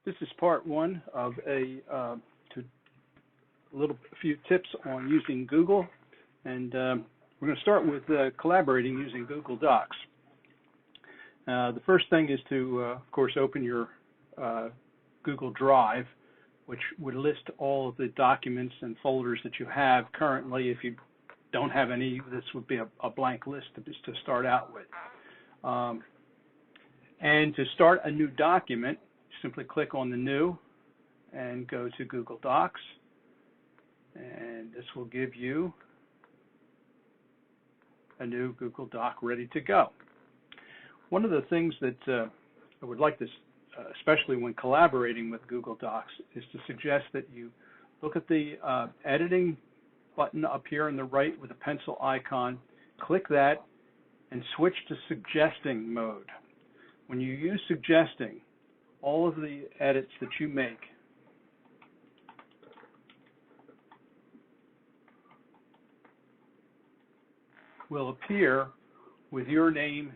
This is part one of few tips on using Google, and we're going to start with collaborating using Google Docs. The first thing is to, of course, open your Google Drive, which would list all of the documents and folders that you have currently. If you don't have any, this would be a blank list to start out with. And to start a new document, simply click on the New and go to Google Docs, and this will give you a new Google Doc ready to go. One of the things that I would like to, especially when collaborating with Google Docs, is to suggest that you look at the editing button up here on the right with a pencil icon, click that, and switch to suggesting mode. When you use suggesting, all of the edits that you make will appear with your name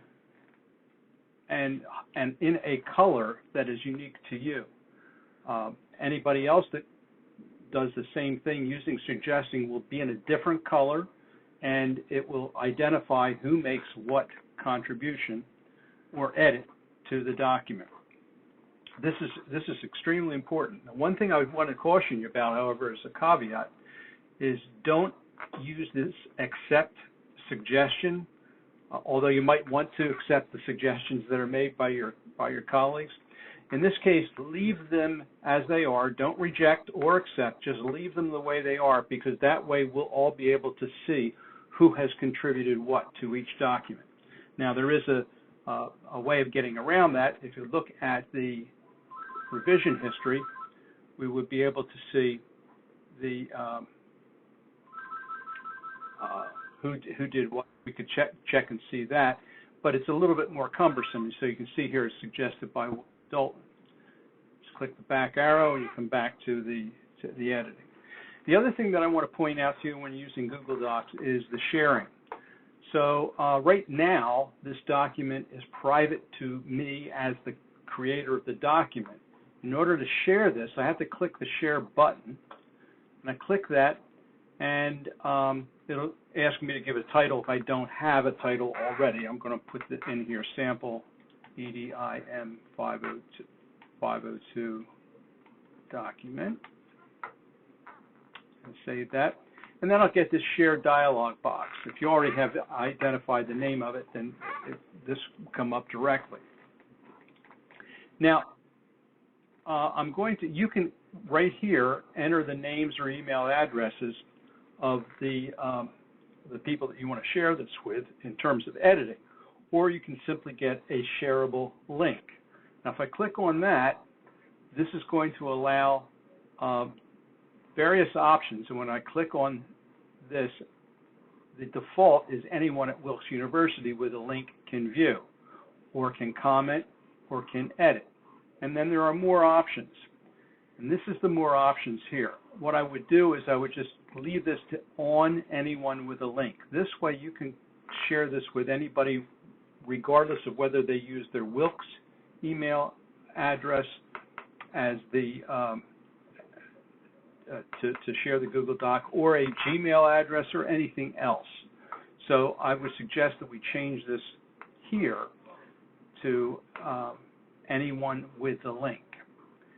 and in a color that is unique to you. Anybody else that does the same thing using suggesting will be in a different color, and it will identify who makes what contribution or edit to the document. This is extremely important. Now, one thing I would want to caution you about, however, as a caveat, is don't use this accept suggestion, although you might want to accept the suggestions that are made by your colleagues. In this case, leave them as they are. Don't reject or accept. Just leave them the way they are, because that way we'll all be able to see who has contributed what to each document. Now, there is a way of getting around that. If you look at the revision history, we would be able to see the who did what. We could check and see that, but it's a little bit more cumbersome. So you can see here it's suggested by Dalton. Just click the back arrow and you come back to the editing. The other thing that I want to point out to you when using Google Docs is the sharing. So right now, this document is private to me as the creator of the document. In order to share this, I have to click the share button, and I click that, and it'll ask me to give a title if I don't have a title already. I'm going to put it in here, sample EDIM 502 document, and save that. And then I'll get this share dialog box. If you already have identified the name of it, then this will come up directly. Now, you can right here enter the names or email addresses of the people that you want to share this with in terms of editing, or you can simply get a shareable link. Now, if I click on that, this is going to allow various options, and when I click on this, the default is anyone at Wilkes University with a link can view, or can comment, or can edit. And then there are more options, and this is the more options here. What I would do is I would just leave this to on anyone with a link. This way you can share this with anybody regardless of whether they use their Wilkes email address as the to share the Google Doc, or a Gmail address, or anything else. So I would suggest that we change this here to anyone with the link.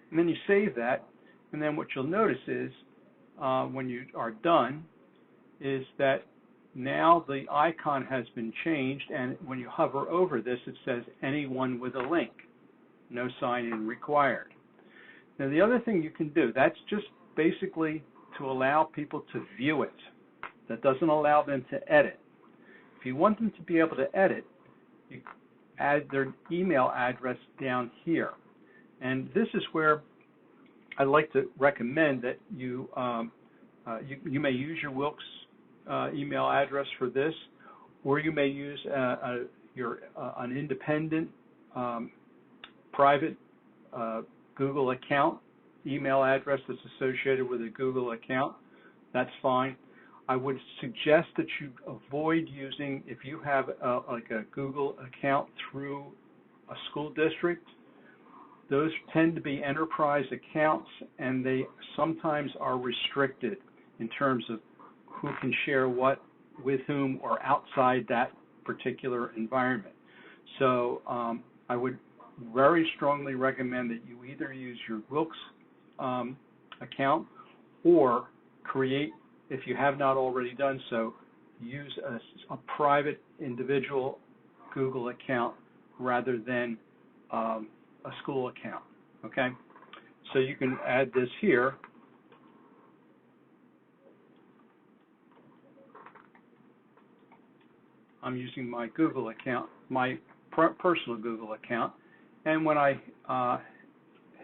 And then you save that, and then what you'll notice is when you are done is that now the icon has been changed, and when you hover over this, it says anyone with a link, no sign-in required. Now, the other thing you can do, that's just basically to allow people to view it. That doesn't allow them to edit. If you want them to be able to edit, you add their email address down here. And this is where I like to recommend that you may use your Wilkes email address for this, or you may use an independent private Google account email address that's associated with a Google account. That's fine. I would suggest that you avoid using, if you have like a Google account through a school district, Those tend to be enterprise accounts, and they sometimes are restricted in terms of who can share what with whom or outside that particular environment. So I would very strongly recommend that you either use your Wilks account or create, if you have not already done so, use a private individual Google account rather than a school account, okay? So you can add this here. I'm using my Google account, my personal Google account, and when I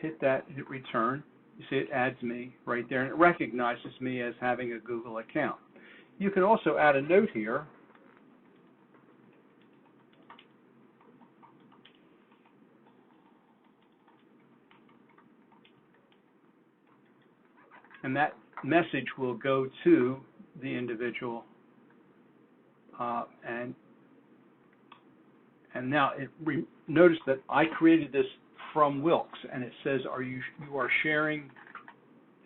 hit return, you see it adds me right there, and it recognizes me as having a Google account. You can also add a note here. And that message will go to the individual, and now notice that I created this from Wilks, and it says, you are sharing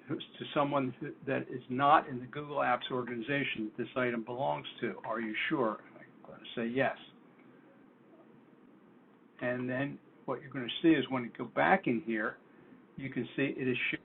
to someone that is not in the Google Apps organization that this item belongs to. Are you sure? I'm going to say yes. And then what you're going to see is when you go back in here, you can see it is shared